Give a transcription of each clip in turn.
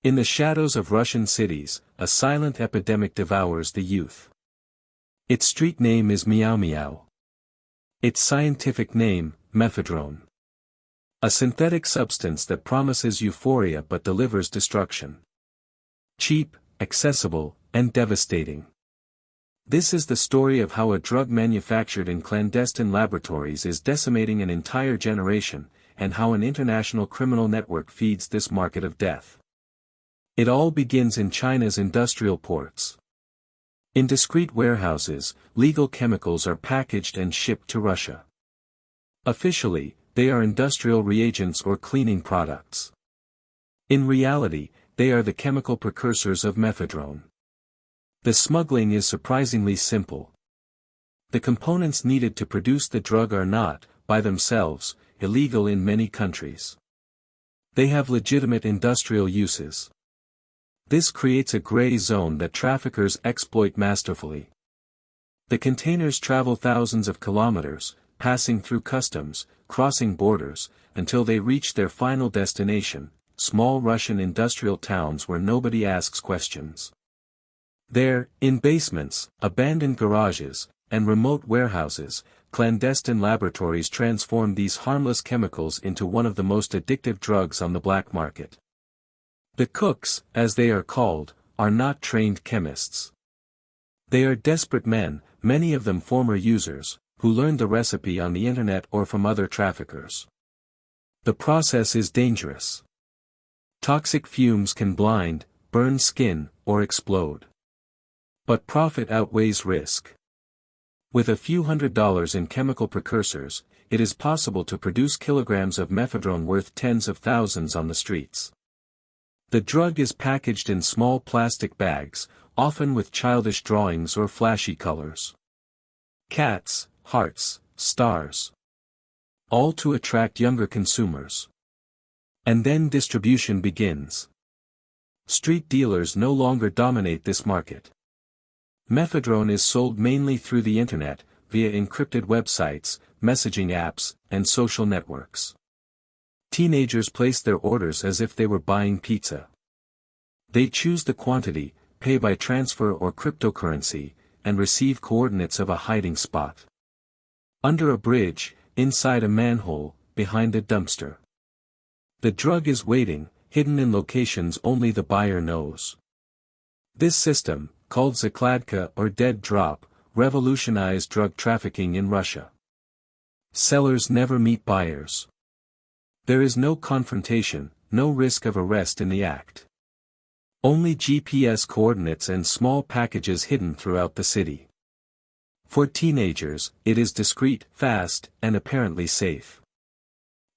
In the shadows of Russian cities, a silent epidemic devours the youth. Its street name is meow-meow. Its scientific name, mephedrone. A synthetic substance that promises euphoria but delivers destruction. Cheap, accessible, and devastating. This is the story of how a drug manufactured in clandestine laboratories is decimating an entire generation, and how an international criminal network feeds this market of death. It all begins in China's industrial ports. In discreet warehouses, legal chemicals are packaged and shipped to Russia. Officially, they are industrial reagents or cleaning products. In reality, they are the chemical precursors of mephedrone. The smuggling is surprisingly simple. The components needed to produce the drug are not, by themselves, illegal in many countries. They have legitimate industrial uses. This creates a gray zone that traffickers exploit masterfully. The containers travel thousands of kilometers, passing through customs, crossing borders, until they reach their final destination, small Russian industrial towns where nobody asks questions. There, in basements, abandoned garages, and remote warehouses, clandestine laboratories transform these harmless chemicals into one of the most addictive drugs on the black market. The cooks, as they are called, are not trained chemists. They are desperate men, many of them former users, who learned the recipe on the internet or from other traffickers. The process is dangerous. Toxic fumes can blind, burn skin, or explode. But profit outweighs risk. With a few $100s in chemical precursors, it is possible to produce kilograms of mephedrone worth tens of thousands on the streets. The drug is packaged in small plastic bags, often with childish drawings or flashy colors. Cats, hearts, stars. All to attract younger consumers. And then distribution begins. Street dealers no longer dominate this market. Mephedrone is sold mainly through the internet, via encrypted websites, messaging apps, and social networks. Teenagers place their orders as if they were buying pizza. They choose the quantity, pay by transfer or cryptocurrency, and receive coordinates of a hiding spot. Under a bridge, inside a manhole, behind a dumpster. The drug is waiting, hidden in locations only the buyer knows. This system, called zakládka or dead drop, revolutionized drug trafficking in Russia. Sellers never meet buyers. There is no confrontation, no risk of arrest in the act. Only GPS coordinates and small packages hidden throughout the city. For teenagers, it is discreet, fast, and apparently safe.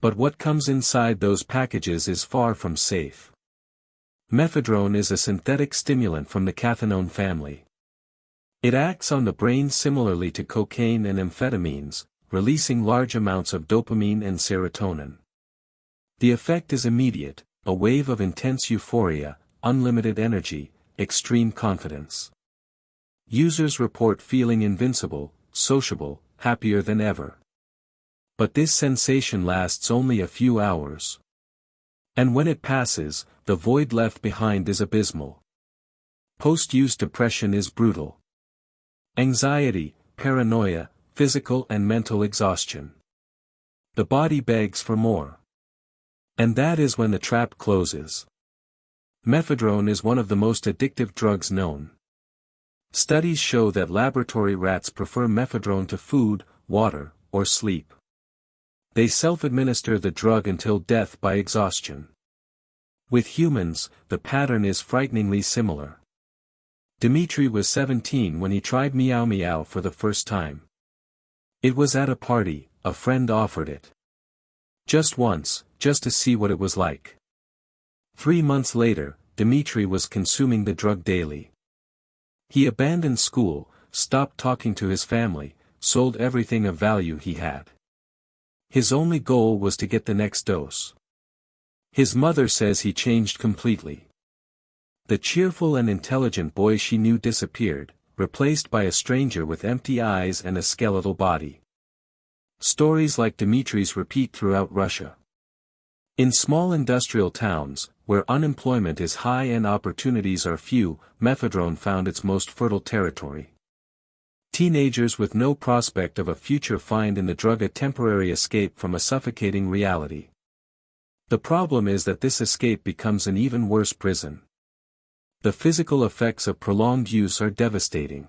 But what comes inside those packages is far from safe. Mephedrone is a synthetic stimulant from the cathinone family. It acts on the brain similarly to cocaine and amphetamines, releasing large amounts of dopamine and serotonin. The effect is immediate, a wave of intense euphoria, unlimited energy, extreme confidence. Users report feeling invincible, sociable, happier than ever. But this sensation lasts only a few hours. And when it passes, the void left behind is abysmal. Post-use depression is brutal. Anxiety, paranoia, physical and mental exhaustion. The body begs for more. And that is when the trap closes. Mephedrone is one of the most addictive drugs known. Studies show that laboratory rats prefer mephedrone to food, water, or sleep. They self-administer the drug until death by exhaustion. With humans, the pattern is frighteningly similar. Dmitry was 17 when he tried meow-meow for the first time. It was at a party, a friend offered it. Just once, just to see what it was like. 3 months later, Dmitry was consuming the drug daily. He abandoned school, stopped talking to his family, sold everything of value he had. His only goal was to get the next dose. His mother says he changed completely. The cheerful and intelligent boy she knew disappeared, replaced by a stranger with empty eyes and a skeletal body. Stories like Dmitry's repeat throughout Russia. In small industrial towns, where unemployment is high and opportunities are few, mephedrone found its most fertile territory. Teenagers with no prospect of a future find in the drug a temporary escape from a suffocating reality. The problem is that this escape becomes an even worse prison. The physical effects of prolonged use are devastating.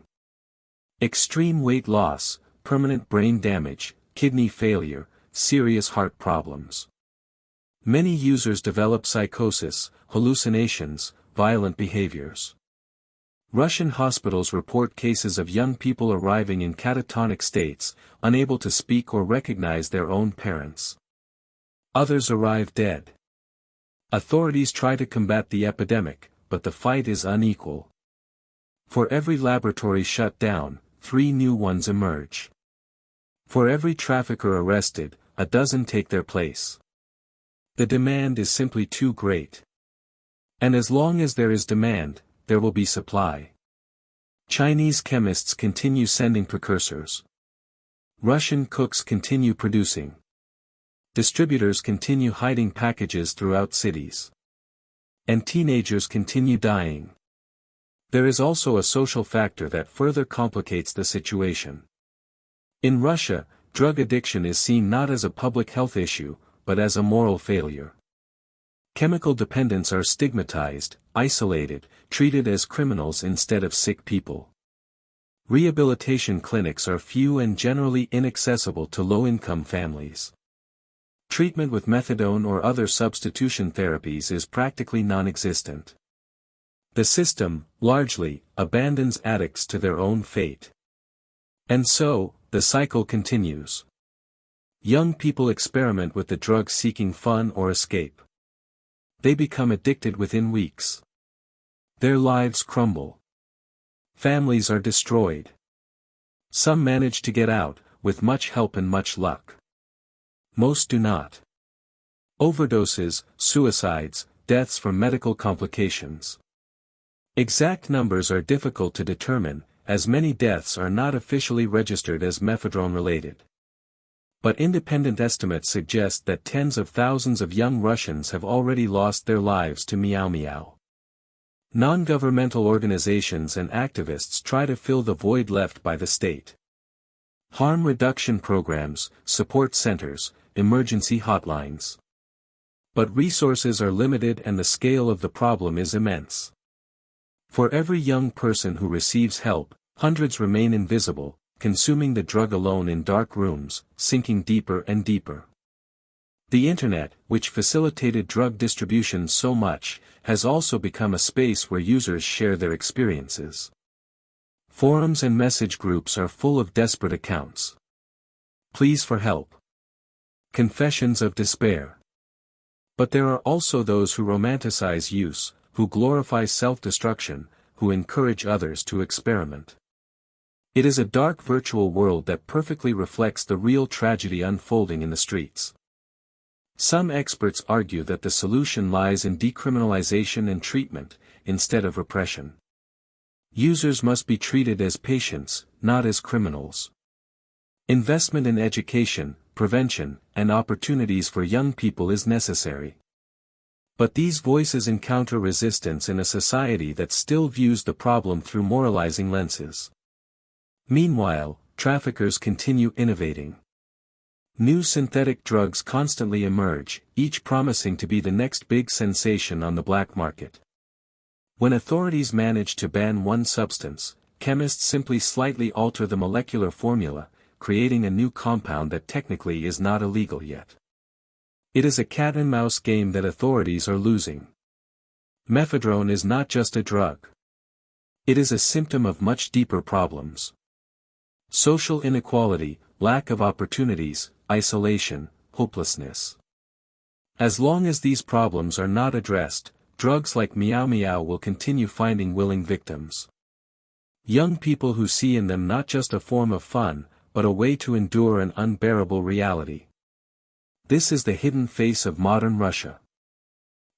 Extreme weight loss, permanent brain damage, kidney failure, serious heart problems. Many users develop psychosis, hallucinations, violent behaviors. Russian hospitals report cases of young people arriving in catatonic states, unable to speak or recognize their own parents. Others arrive dead. Authorities try to combat the epidemic, but the fight is unequal. For every laboratory shut down, 3 new ones emerge. For every trafficker arrested, a dozen take their place. The demand is simply too great. And as long as there is demand, there will be supply. Chinese chemists continue sending precursors. Russian cooks continue producing. Distributors continue hiding packages throughout cities. And teenagers continue dying. There is also a social factor that further complicates the situation. In Russia, drug addiction is seen not as a public health issue, but as a moral failure. Chemical dependents are stigmatized, isolated, treated as criminals instead of sick people. Rehabilitation clinics are few and generally inaccessible to low-income families. Treatment with methadone or other substitution therapies is practically non-existent. The system, largely, abandons addicts to their own fate. And so, the cycle continues. Young people experiment with the drug seeking fun or escape. They become addicted within weeks. Their lives crumble. Families are destroyed. Some manage to get out, with much help and much luck. Most do not. Overdoses, suicides, deaths from medical complications. Exact numbers are difficult to determine, as many deaths are not officially registered as mephedrone-related. But independent estimates suggest that tens of thousands of young Russians have already lost their lives to meow-meow. Non-governmental organizations and activists try to fill the void left by the state. Harm reduction programs, support centers, emergency hotlines. But resources are limited and the scale of the problem is immense. For every young person who receives help, hundreds remain invisible, consuming the drug alone in dark rooms, sinking deeper and deeper. The Internet, which facilitated drug distribution so much, has also become a space where users share their experiences. Forums and message groups are full of desperate accounts. Pleas for help. Confessions of despair. But there are also those who romanticize use, who glorify self-destruction, who encourage others to experiment. It is a dark virtual world that perfectly reflects the real tragedy unfolding in the streets. Some experts argue that the solution lies in decriminalization and treatment, instead of repression. Users must be treated as patients, not as criminals. Investment in education, prevention, and opportunities for young people is necessary. But these voices encounter resistance in a society that still views the problem through moralizing lenses. Meanwhile, traffickers continue innovating. New synthetic drugs constantly emerge, each promising to be the next big sensation on the black market. When authorities manage to ban one substance, chemists simply slightly alter the molecular formula, creating a new compound that technically is not illegal yet. It is a cat-and-mouse game that authorities are losing. Mephedrone is not just a drug. It is a symptom of much deeper problems. Social inequality, lack of opportunities, isolation, hopelessness. As long as these problems are not addressed, drugs like meow-meow will continue finding willing victims. Young people who see in them not just a form of fun, but a way to endure an unbearable reality. This is the hidden face of modern Russia.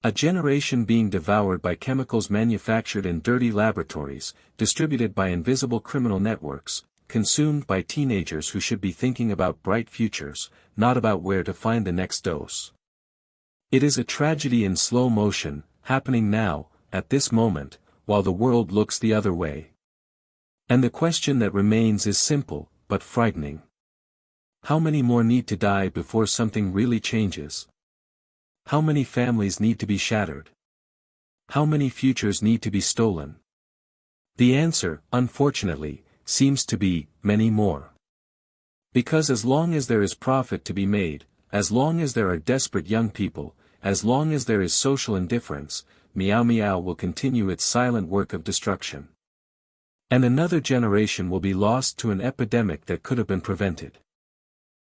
A generation being devoured by chemicals manufactured in dirty laboratories, distributed by invisible criminal networks, consumed by teenagers who should be thinking about bright futures, not about where to find the next dose. It is a tragedy in slow motion, happening now, at this moment, while the world looks the other way. And the question that remains is simple, but frightening. How many more need to die before something really changes? How many families need to be shattered? How many futures need to be stolen? The answer, unfortunately, seems to be, many more. Because as long as there is profit to be made, as long as there are desperate young people, as long as there is social indifference, meow-meow will continue its silent work of destruction. And another generation will be lost to an epidemic that could have been prevented.